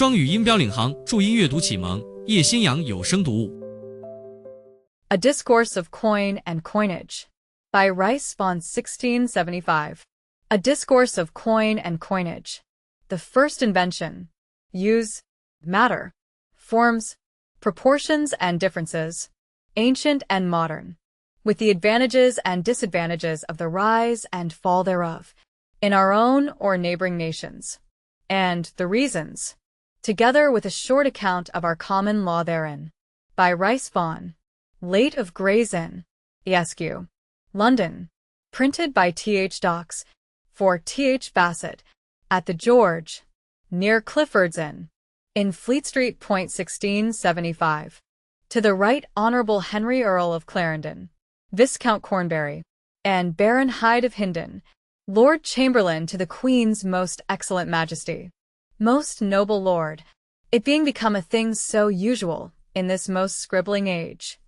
双语音标领航，注音阅读启蒙，叶兴阳有声读物。A Discourse of Coin and Coinage by Rice von 1675. A Discourse of Coin and Coinage. The first invention. Use, matter, forms, proportions and differences, ancient and modern, with the advantages and disadvantages of the rise and fall thereof, in our own or neighboring nations, and the reasons, together with a short account of our common law therein, by Rice von, late of Gray's Inn, Esq., London, printed by Th. Docks, for Th. Bassett, at the George, near Clifford's Inn, in Fleet Street. 1675. To the Right Honourable Henry Earl of Clarendon, Viscount Cornbury, and Baron Hyde of Hindon, Lord Chamberlain to the Queen's most excellent Majesty, most noble Lord, it being become a thing so usual in this most scribbling age,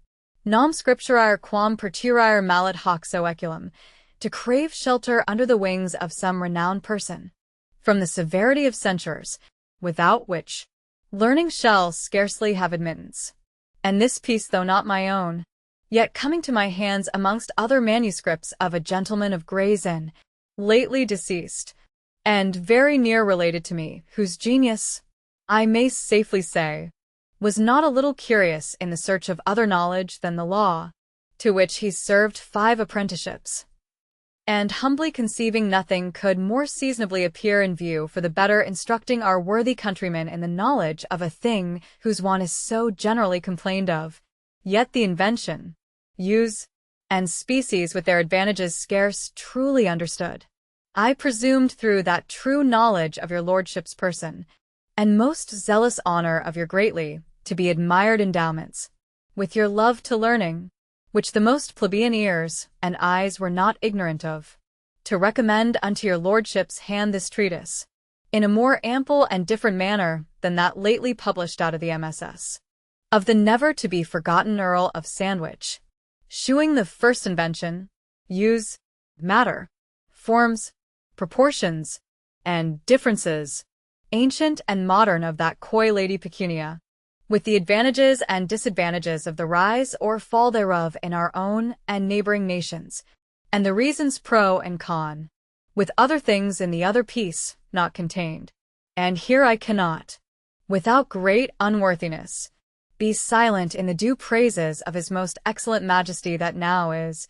nam scripturire quam perturire mallet hoc soeculum, to crave shelter under the wings of some renowned person, from the severity of censures, without which learning shall scarcely have admittance. And this piece, though not my own, yet coming to my hands amongst other manuscripts of a gentleman of Gray's Inn, lately deceased, and very near related to me, whose genius, I may safely say, was not a little curious in the search of other knowledge than the law, to which he served 5 apprenticeships, and humbly conceiving nothing could more seasonably appear in view for the better instructing our worthy countrymen in the knowledge of a thing whose want is so generally complained of, yet the invention, use, and species with their advantages scarce truly understood. I presumed through that true knowledge of your lordship's person, and most zealous honour of your greatly to be admired endowments, with your love to learning, which the most plebeian ears and eyes were not ignorant of, to recommend unto your lordship's hand this treatise, in a more ample and different manner than that lately published out of the MSS. Of the never-to-be-forgotten Earl of Sandwich, shewing the first invention, use, matter, forms, proportions, and differences, ancient and modern of that coy Lady Pecunia, with the advantages and disadvantages of the rise or fall thereof in our own and neighboring nations, and the reasons pro and con, with other things in the other piece not contained. And here I cannot, without great unworthiness, be silent in the due praises of his most excellent Majesty that now is,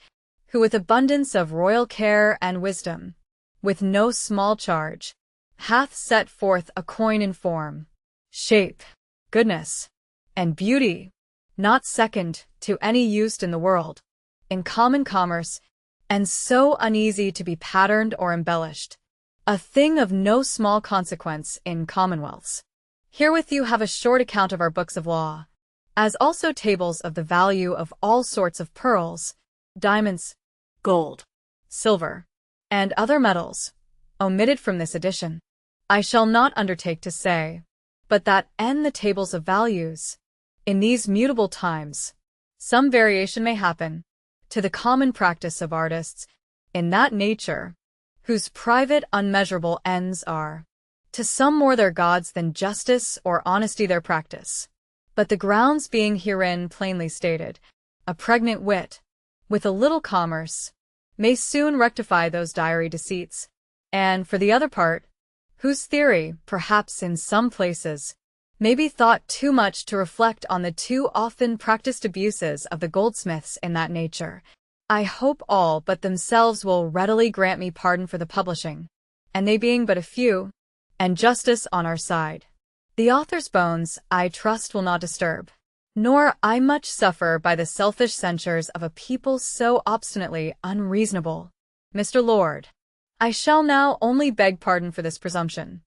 who with abundance of royal care and wisdom, with no small charge, hath set forth a coin in form, shape, goodness, and beauty, not second to any used in the world, in common commerce, and so uneasy to be patterned or embellished, a thing of no small consequence in commonwealths. Herewith you have a short account of our books of law, as also tables of the value of all sorts of pearls, diamonds, gold, silver, and other metals, omitted from this edition. I shall not undertake to say, but that the tables of values, in these mutable times, some variation may happen, to the common practice of artists, in that nature, whose private unmeasurable ends are, to some more their gods than justice or honesty their practice. But the grounds being herein plainly stated, a pregnant wit, with a little commerce, may soon rectify those diary deceits, and for the other part, whose theory, perhaps in some places, may be thought too much to reflect on the too often practiced abuses of the goldsmiths in that nature, I hope all but themselves will readily grant me pardon for the publishing, and they being but a few, and justice on our side. The author's bones, I trust, will not disturb, nor I much suffer by the selfish censures of a people so obstinately unreasonable. Mr. Lord, I shall now only beg pardon for this presumption,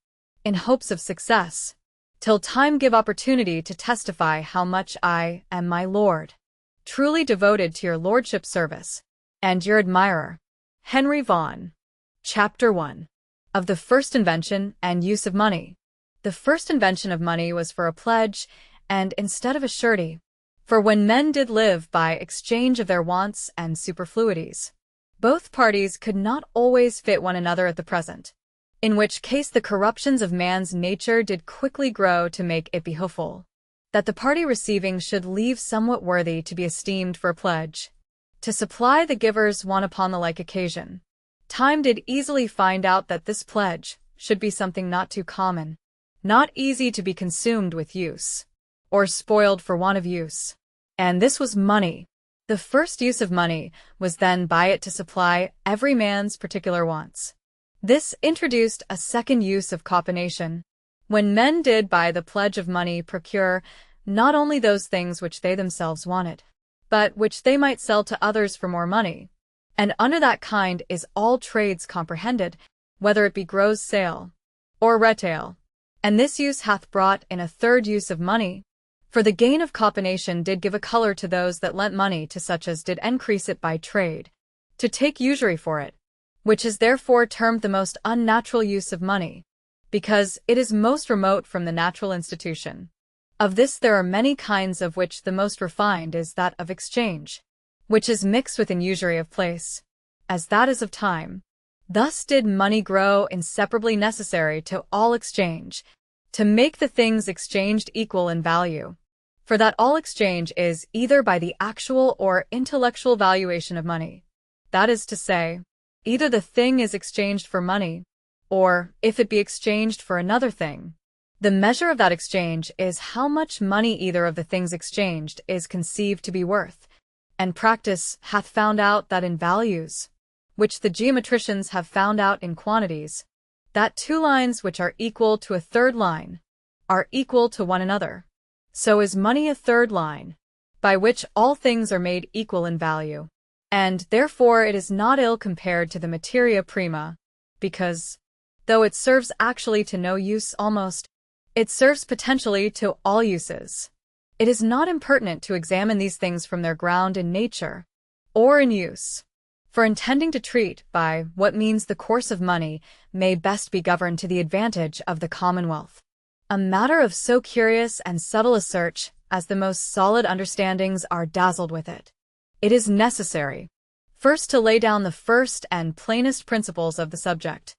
in hopes of success, till time give opportunity to testify how much I am, my lord, truly devoted to your lordship's service, and your admirer, Henry Vaughan. Chapter 1. Of the first invention and use of money. The first invention of money was for a pledge, and instead of a surety, for when men did live by exchange of their wants and superfluities, both parties could not always fit one another at the present, in which case the corruptions of man's nature did quickly grow to make it behoveful, that the party receiving should leave somewhat worthy to be esteemed for a pledge, to supply the givers one upon the like occasion. Time did easily find out that this pledge should be something not too common, not easy to be consumed with use, or spoiled for want of use. And this was money. The first use of money was then by it to supply every man's particular wants. This introduced a second use of coinage, when men did by the pledge of money procure not only those things which they themselves wanted, but which they might sell to others for more money. And under that kind is all trades comprehended, whether it be gross sale or retail. And this use hath brought in a third use of money. For the gain of coinage did give a color to those that lent money to such as did increase it by trade, to take usury for it, which is therefore termed the most unnatural use of money, because it is most remote from the natural institution. Of this there are many kinds, of which the most refined is that of exchange, which is mixed with an usury of place, as that is of time. Thus did money grow inseparably necessary to all exchange, to make the things exchanged equal in value. For that all exchange is either by the actual or intellectual valuation of money. That is to say, either the thing is exchanged for money, or, if it be exchanged for another thing, the measure of that exchange is how much money either of the things exchanged is conceived to be worth. And practice hath found out that in values, which the geometricians have found out in quantities, that two lines which are equal to a third line are equal to one another. So is money a third line, by which all things are made equal in value. And therefore it is not ill compared to the materia prima, because, though it serves actually to no use almost, it serves potentially to all uses. It is not impertinent to examine these things from their ground in nature, or in use. For intending to treat by what means the course of money may best be governed to the advantage of the commonwealth, a matter of so curious and subtle a search as the most solid understandings are dazzled with it, it is necessary first to lay down the first and plainest principles of the subject,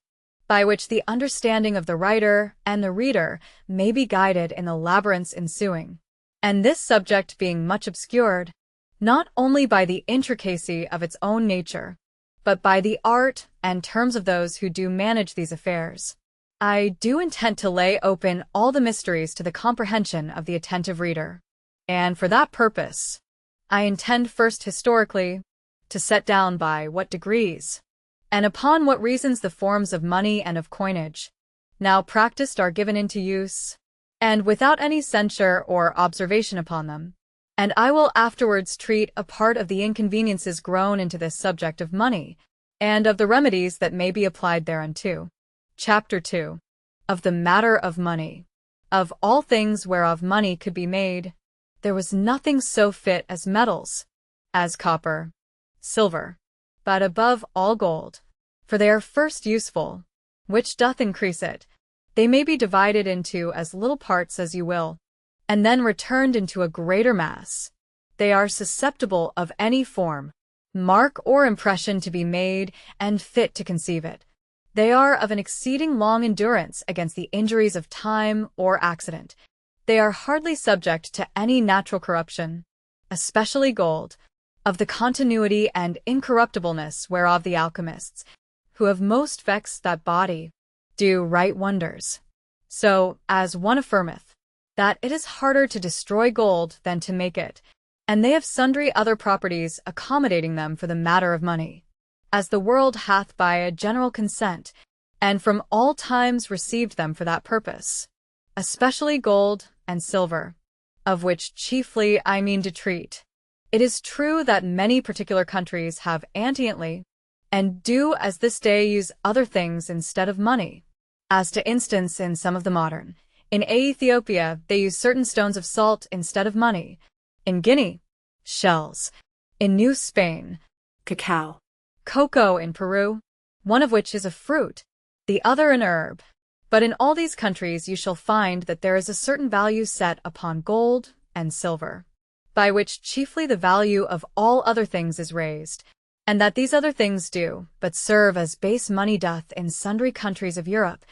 by which the understanding of the writer and the reader may be guided in the labyrinths ensuing. And this subject being much obscured, not only by the intricacy of its own nature, but by the art and terms of those who do manage these affairs, I do intend to lay open all the mysteries to the comprehension of the attentive reader. And for that purpose, I intend first historically to set down by what degrees, and upon what reasons the forms of money and of coinage, now practiced, are given into use, and without any censure or observation upon them. And I will afterwards treat a part of the inconveniences grown into this subject of money, and of the remedies that may be applied thereunto. Chapter 2. Of the matter of money. Of all things whereof money could be made, there was nothing so fit as metals, as copper, silver, but above all gold, for they are first useful, which doth increase it. They may be divided into as little parts as you will, and then returned into a greater mass. They are susceptible of any form, mark or impression to be made, and fit to conceive it. They are of an exceeding long endurance against the injuries of time or accident. They are hardly subject to any natural corruption, especially gold, of the continuity and incorruptibleness whereof the alchemists, who have most vexed that body, do right wonders. So, as one affirmeth, that it is harder to destroy gold than to make it, and they have sundry other properties accommodating them for the matter of money, as the world hath by a general consent, and from all times received them for that purpose, especially gold and silver, of which chiefly I mean to treat. It is true that many particular countries have antiently, and do as this day use other things instead of money, as to instance in some of the modern. In Ethiopia they use certain stones of salt instead of money. In Guinea, shells. In New Spain, cacao. Cocoa in Peru, one of which is a fruit, the other an herb. But in all these countries you shall find that there is a certain value set upon gold and silver, by which chiefly the value of all other things is raised, and that these other things do but serve as base money doth in sundry countries of Europe,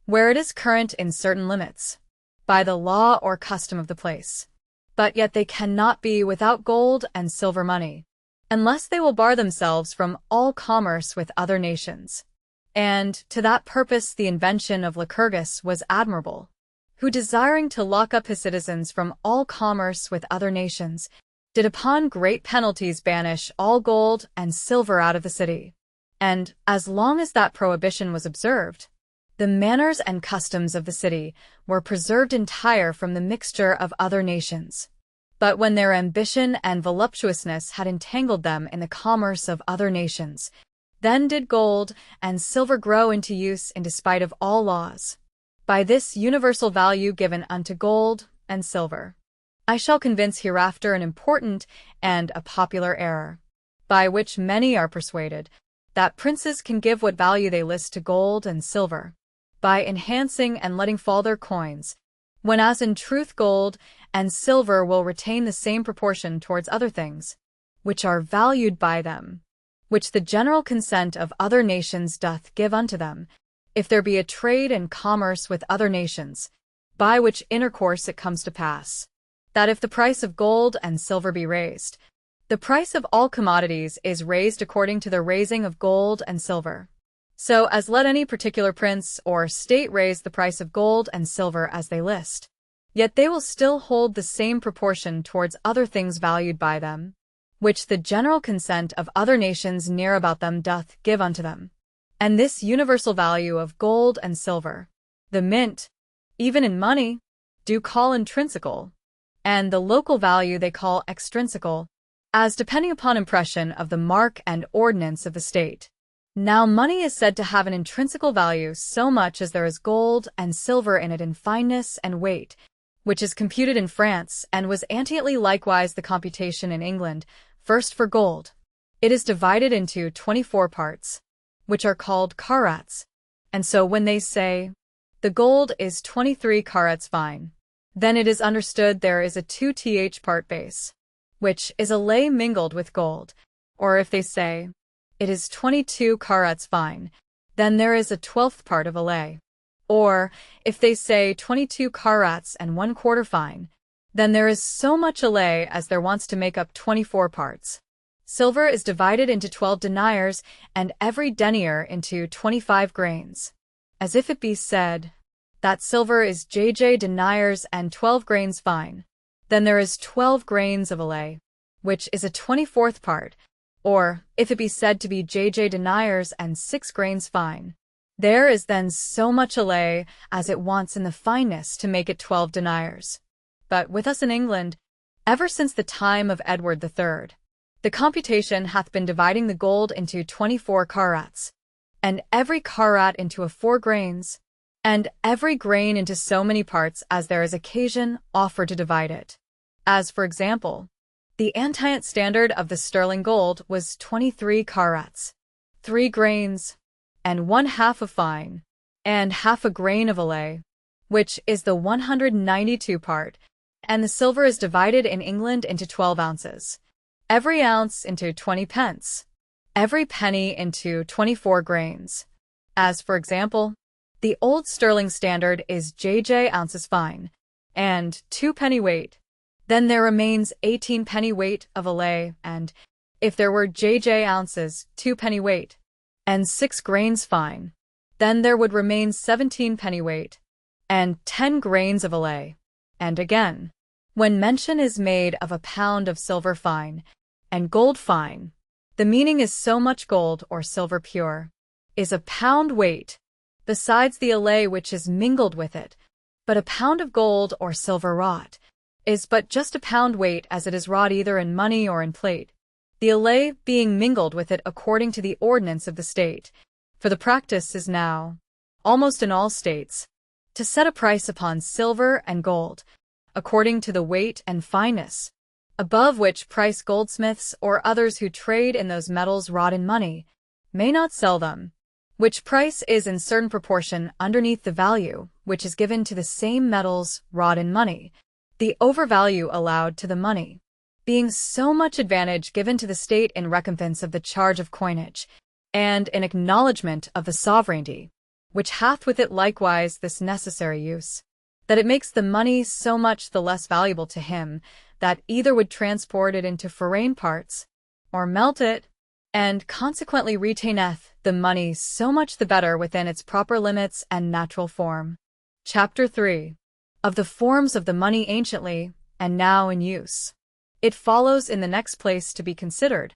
where it is current in certain limits, by the law or custom of the place. But yet they cannot be without gold and silver money, unless they will bar themselves from all commerce with other nations. And to that purpose the invention of Lycurgus was admirable, who desiring to lock up his citizens from all commerce with other nations, did upon great penalties banish all gold and silver out of the city. And, as long as that prohibition was observed, the manners and customs of the city were preserved entire from the mixture of other nations. But when their ambition and voluptuousness had entangled them in the commerce of other nations, then did gold and silver grow into use in despite of all laws. By this universal value given unto gold and silver, I shall convince hereafter an important and a popular error, by which many are persuaded that princes can give what value they list to gold and silver, by enhancing and letting fall their coins, when as in truth gold and silver will retain the same proportion towards other things, which are valued by them, which the general consent of other nations doth give unto them, if there be a trade and commerce with other nations, by which intercourse it comes to pass, that if the price of gold and silver be raised, the price of all commodities is raised according to the raising of gold and silver. So as let any particular prince or state raise the price of gold and silver as they list, yet they will still hold the same proportion towards other things valued by them, which the general consent of other nations near about them doth give unto them. And this universal value of gold and silver, the mint, even in money, do call intrinsical, and the local value they call extrinsical, as depending upon impression of the mark and ordinance of the state. Now money is said to have an intrinsical value so much as there is gold and silver in it in fineness and weight, which is computed in France, and was antecedently likewise the computation in England. First for gold, it is divided into 24 parts, which are called carats, and so when they say, the gold is 23 carats fine, then it is understood there is a 2th part base, which is a lay mingled with gold, or if they say, it is 22 carats fine, then there is a 12th part of a lay. Or, if they say 22 carats and 1/4 fine, then there is so much a lay as there wants to make up 24 parts. Silver is divided into 12 deniers, and every denier into 25 grains, as if it be said, that silver is JJ deniers and 12 grains fine, then there is 12 grains of a lay, which is a 24th part. Or, if it be said to be JJ deniers and 6 grains fine, there is then so much a lay as it wants in the fineness to make it 12 deniers. But with us in England, ever since the time of Edward III, the computation hath been dividing the gold into 24 carats, and every carat into 4 grains, and every grain into so many parts as there is occasion offered to divide it. As for example, the antient standard of the sterling gold was 23 carats, 3 grains, and 1/2 of fine, and 1/2 a grain of a lay, which is the 192 part, and the silver is divided in England into 12 ounces, every ounce into 20 pence, every penny into 24 grains. As for example, the old sterling standard is JJ ounces fine, and 2 penny weight. Then there remains 18 penny weight of a lay, and, if there were JJ ounces, 2 penny weight, and 6 grains fine, then there would remain 17 penny weight, and 10 grains of a lay. And again, when mention is made of a pound of silver fine, and gold fine, the meaning is so much gold or silver pure, is a pound weight, besides the allay which is mingled with it, but a pound of gold or silver wrought, is but just a pound weight as it is wrought either in money or in plate, the allay being mingled with it according to the ordinance of the state. For the practice is now, almost in all states, to set a price upon silver and gold, according to the weight and fineness, above which price goldsmiths or others who trade in those metals wrought in money may not sell them, which price is in certain proportion underneath the value which is given to the same metals wrought in money, the overvalue allowed to the money. being so much advantage given to the state in recompense of the charge of coinage, and in acknowledgment of the sovereignty, which hath with it likewise this necessary use, that it makes the money so much the less valuable to him that either would transport it into foreign parts, or melt it, and consequently retaineth the money so much the better within its proper limits and natural form. Chapter 3. Of the forms of the money anciently, and now in use. It follows in the next place to be considered,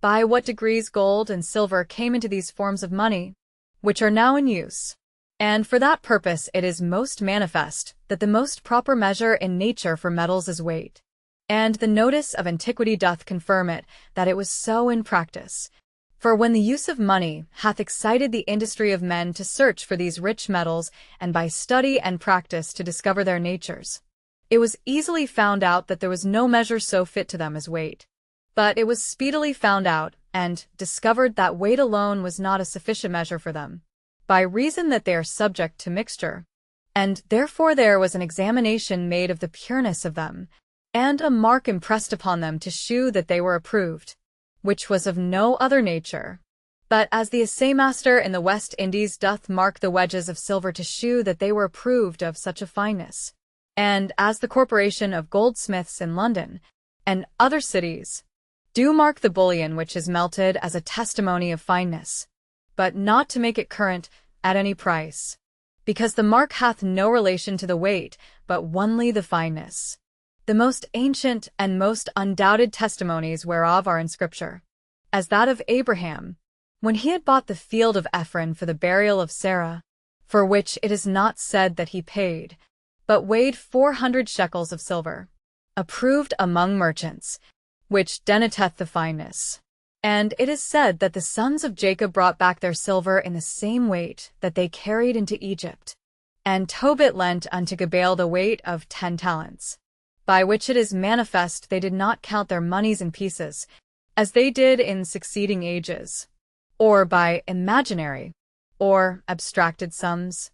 by what degrees gold and silver came into these forms of money, which are now in use. And for that purpose it is most manifest that the most proper measure in nature for metals is weight. And the notice of antiquity doth confirm it, that it was so in practice. For when the use of money hath excited the industry of men to search for these rich metals, and by study and practice to discover their natures, it was easily found out that there was no measure so fit to them as weight. But it was speedily found out, and discovered that weight alone was not a sufficient measure for them, by reason that they are subject to mixture. And therefore there was an examination made of the pureness of them, and a mark impressed upon them to shew that they were approved, which was of no other nature. But as the assaymaster in the West Indies doth mark the wedges of silver to shew that they were approved of such a fineness, and as the corporation of goldsmiths in London, and other cities, do mark the bullion which is melted as a testimony of fineness, but not to make it current at any price, because the mark hath no relation to the weight, but only the fineness. The most ancient and most undoubted testimonies whereof are in Scripture, as that of Abraham, when he had bought the field of Ephron for the burial of Sarah, for which it is not said that he paid, but weighed 400 shekels of silver, approved among merchants, which denoteth the fineness. And it is said that the sons of Jacob brought back their silver in the same weight that they carried into Egypt. And Tobit lent unto Gabal the weight of 10 talents, by which it is manifest they did not count their monies in pieces, as they did in succeeding ages, or by imaginary, or abstracted sums,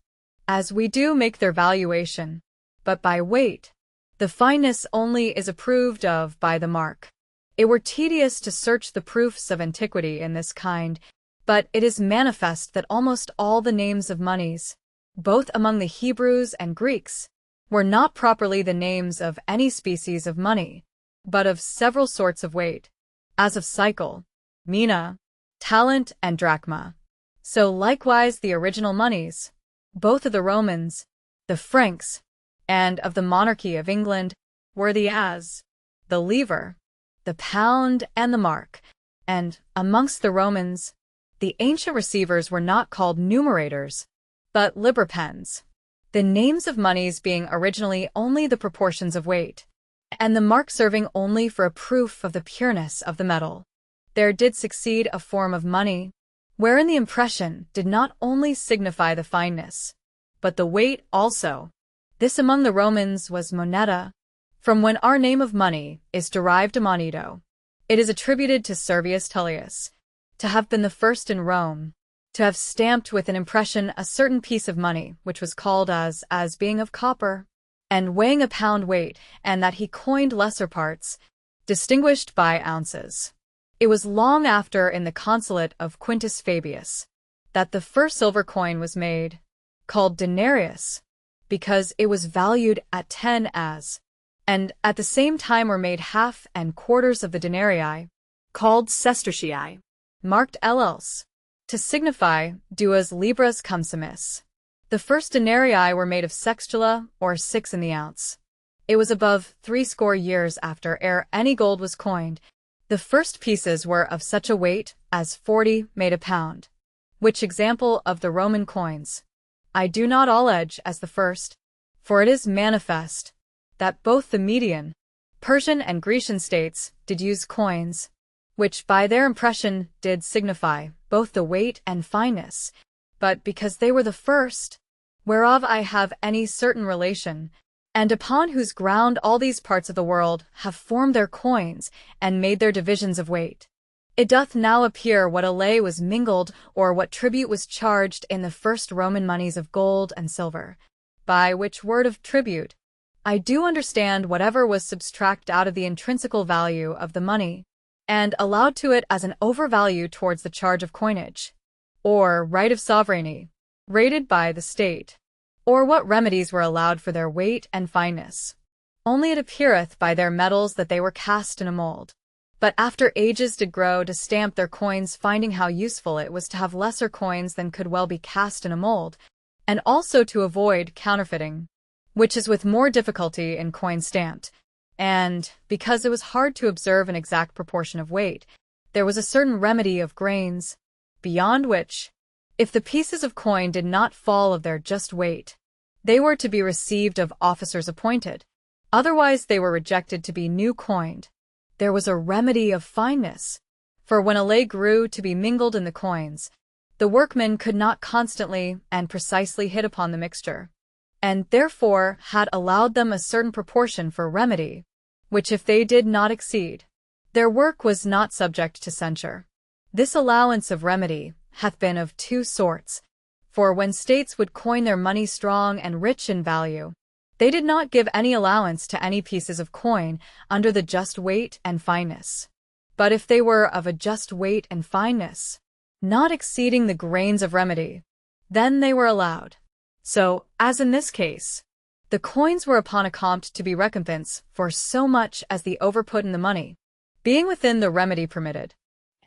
as we do make their valuation, but by weight. The fineness only is approved of by the mark. It were tedious to search the proofs of antiquity in this kind, but it is manifest that almost all the names of monies, both among the Hebrews and Greeks, were not properly the names of any species of money, but of several sorts of weight, as of cycle, mina, talent, and drachma. So likewise the original monies, both of the Romans, the Franks, and of the monarchy of England, were the as, the livre, the pound, and the mark. And amongst the Romans, the ancient receivers were not called numerators, but liberpens, the names of monies being originally only the proportions of weight, and the mark serving only for a proof of the pureness of the metal. There did succeed a form of money, wherein the impression did not only signify the fineness, but the weight also. This among the Romans was moneta, from when our name of money is derived a monedo. It is attributed to Servius Tullius, to have been the first in Rome, to have stamped with an impression a certain piece of money, which was called as being of copper, and weighing a pound weight, and that he coined lesser parts, distinguished by ounces. It was long after in the consulate of Quintus Fabius, that the first silver coin was made, called denarius, because it was valued at 10 as, and at the same time were made half and quarters of the denarii, called sestertii, marked ls, to signify duas libras cumsumis. The first denarii were made of sextula, or 6 in the ounce. It was above 60 years after ere any gold was coined. The first pieces were of such a weight as 40 made a pound, which example of the Roman coins I do not allege as the first, for it is manifest that both the Median, Persian, and Grecian states did use coins, which by their impression did signify both the weight and fineness, but because they were the first, whereof I have any certain relation, and upon whose ground all these parts of the world have formed their coins and made their divisions of weight, it doth now appear what allay was mingled or what tribute was charged in the first Roman moneys of gold and silver, by which word of tribute I do understand whatever was subtracted out of the intrinsical value of the money, and allowed to it as an overvalue towards the charge of coinage, or right of sovereignty, rated by the state, or what remedies were allowed for their weight and fineness. Only it appeareth by their metals that they were cast in a mold. But after ages did grow to stamp their coins, finding how useful it was to have lesser coins than could well be cast in a mold, and also to avoid counterfeiting, which is with more difficulty in coin stamped, and, because it was hard to observe an exact proportion of weight, there was a certain remedy of grains, beyond which, if the pieces of coin did not fall of their just weight, they were to be received of officers appointed, otherwise they were rejected to be new coined. There was a remedy of fineness, for when a lay grew to be mingled in the coins, the workmen could not constantly and precisely hit upon the mixture, and therefore had allowed them a certain proportion for remedy, which if they did not exceed, their work was not subject to censure. This allowance of remedy hath been of two sorts, for when states would coin their money strong and rich in value, they did not give any allowance to any pieces of coin under the just weight and fineness. But if they were of a just weight and fineness, not exceeding the grains of remedy, then they were allowed. So, as in this case, the coins were upon account to be recompense for so much as the overput in the money, being within the remedy permitted.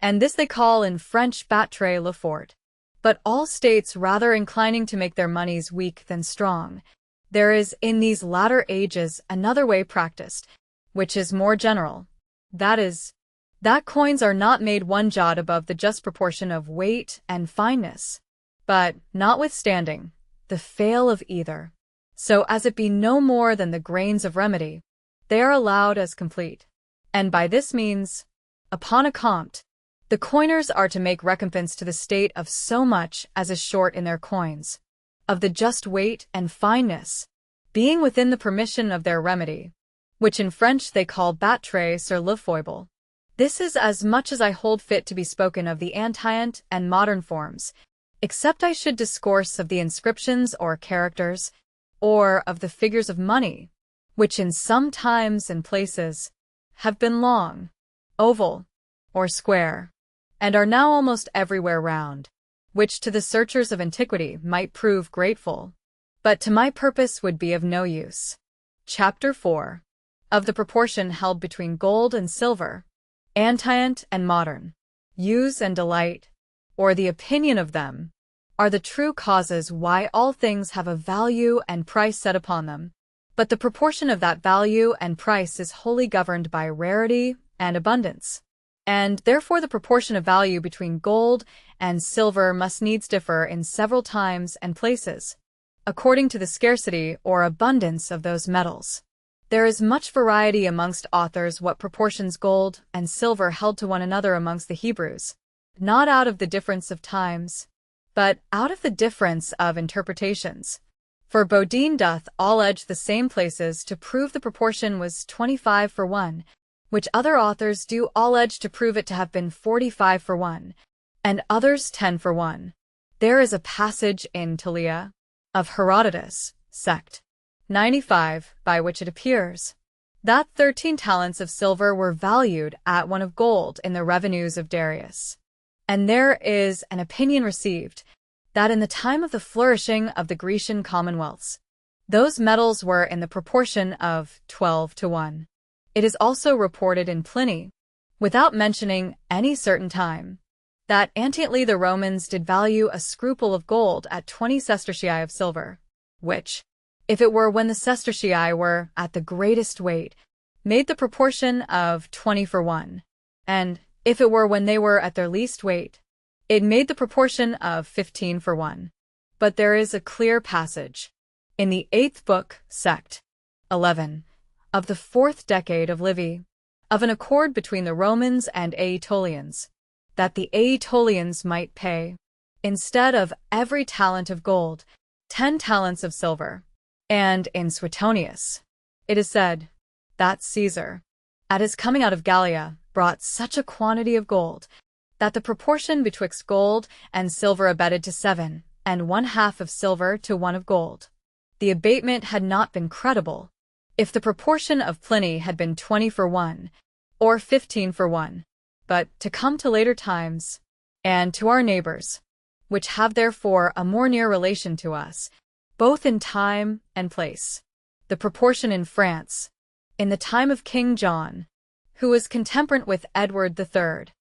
And this they call in French battre le fort. But all states rather inclining to make their monies weak than strong, there is in these latter ages another way practiced, which is more general. That is, that coins are not made one jot above the just proportion of weight and fineness, but, notwithstanding, the fail of either, so as it be no more than the grains of remedy, they are allowed as complete. And by this means, upon account, the coiners are to make recompense to the state of so much as is short in their coins, of the just weight and fineness, being within the permission of their remedy, which in French they call battre sur le foible. This is as much as I hold fit to be spoken of the antient and modern forms, except I should discourse of the inscriptions or characters, or of the figures of money, which in some times and places have been long, oval, or square, and are now almost everywhere round, which to the searchers of antiquity might prove grateful, but to my purpose would be of no use. Chapter 4. Of the proportion held between gold and silver, antient and modern, use and delight, or the opinion of them, are the true causes why all things have a value and price set upon them, but the proportion of that value and price is wholly governed by rarity and abundance, and therefore the proportion of value between gold and silver must needs differ in several times and places, according to the scarcity or abundance of those metals. There is much variety amongst authors what proportions gold and silver held to one another amongst the Hebrews, not out of the difference of times, but out of the difference of interpretations. For Bodine doth all edge the same places to prove the proportion was 25:1, which other authors do all edge to prove it to have been 45:1, and others 10:1. There is a passage in Talia, of Herodotus, sect. 95, by which it appears that 13 talents of silver were valued at 1 of gold in the revenues of Darius. And there is an opinion received that in the time of the flourishing of the Grecian commonwealths, those metals were in the proportion of 12:1. It is also reported in Pliny, without mentioning any certain time, that antiently the Romans did value a scruple of gold at 20 sestertii of silver, which, if it were when the sestertii were at the greatest weight, made the proportion of 20:1, and if it were when they were at their least weight, it made the proportion of 15:1. But there is a clear passage, in the 8th book, sect. 11, of the 4th decade of Livy, of an accord between the Romans and Aetolians, that the Aetolians might pay, instead of every talent of gold, 10 talents of silver. And in Suetonius, it is said that Caesar, at his coming out of Gallia, brought such a quantity of gold, that the proportion betwixt gold and silver abated to 7, and 1/2 of silver to 1 of gold. The abatement had not been credible, if the proportion of Pliny had been 20 for 1, or 15 for 1, but to come to later times, and to our neighbors, which have therefore a more near relation to us, both in time and place. The proportion in France, in the time of King John, who was contemporary with Edward III,